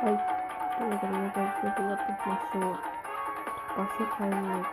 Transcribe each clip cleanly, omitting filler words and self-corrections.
はい。というわけで、妖怪ウォッチぷにぷにやっていきましょう。場所変えよう。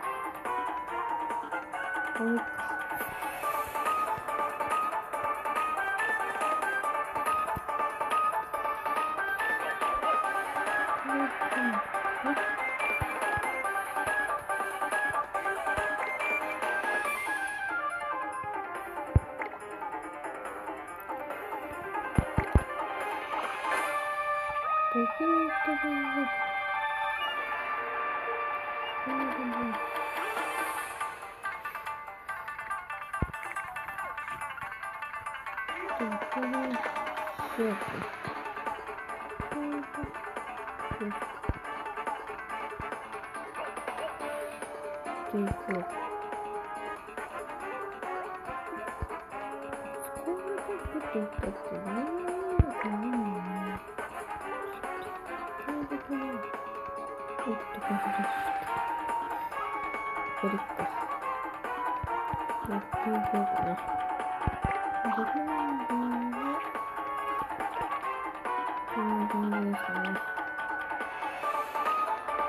これか。やっていこうかな。こんな感じですかね。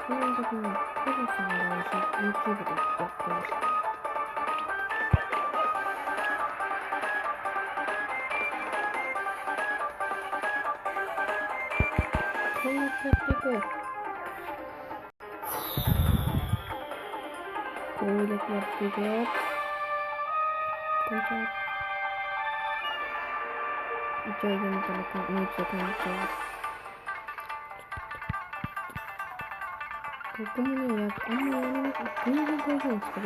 こんな時に、ペグさんがYouTube でやってました。こうやってやっていこう。こうやっていくよ。こんにちは。一応読みたらもう一度こんにちは。ここもね、あんまりやらなくて、全然大丈夫ですけど、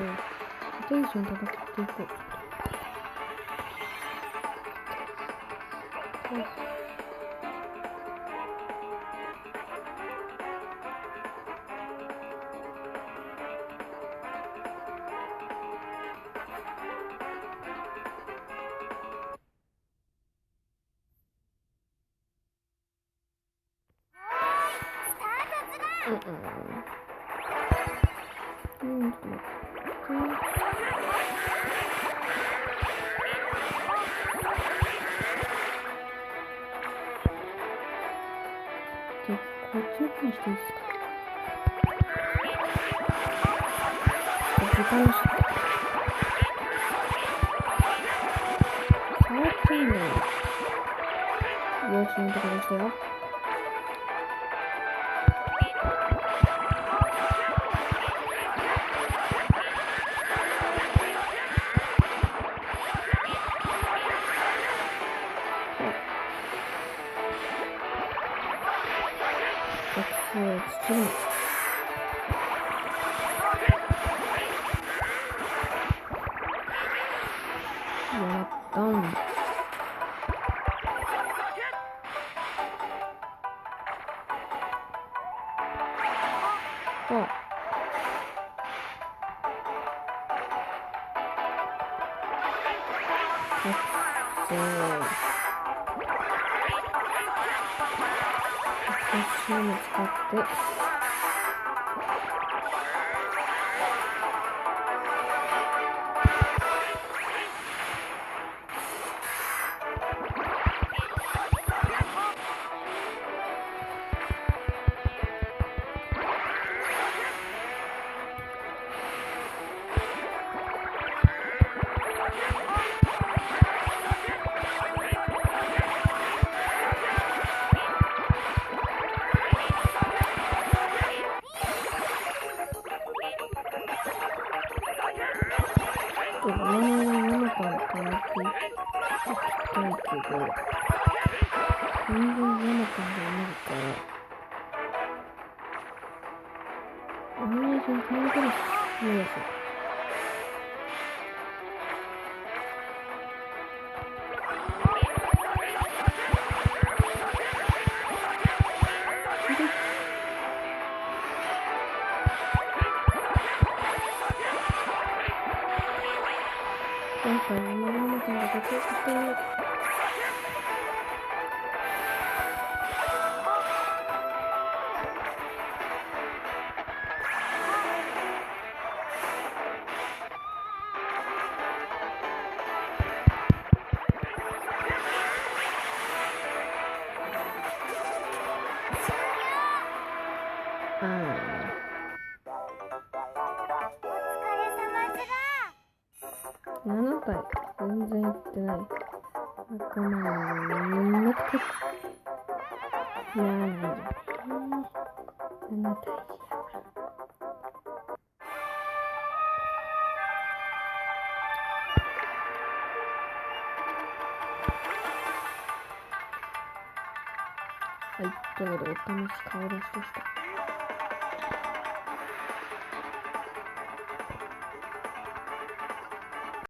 テンション高くっていこう。こっちを返していいですか？時間を知って触っちゃうんだよ。様子のところでしたよ。私を使って7体。全然いってない。仲間になって。なんだよ。7体。はい、ということでお試し顔出しでした。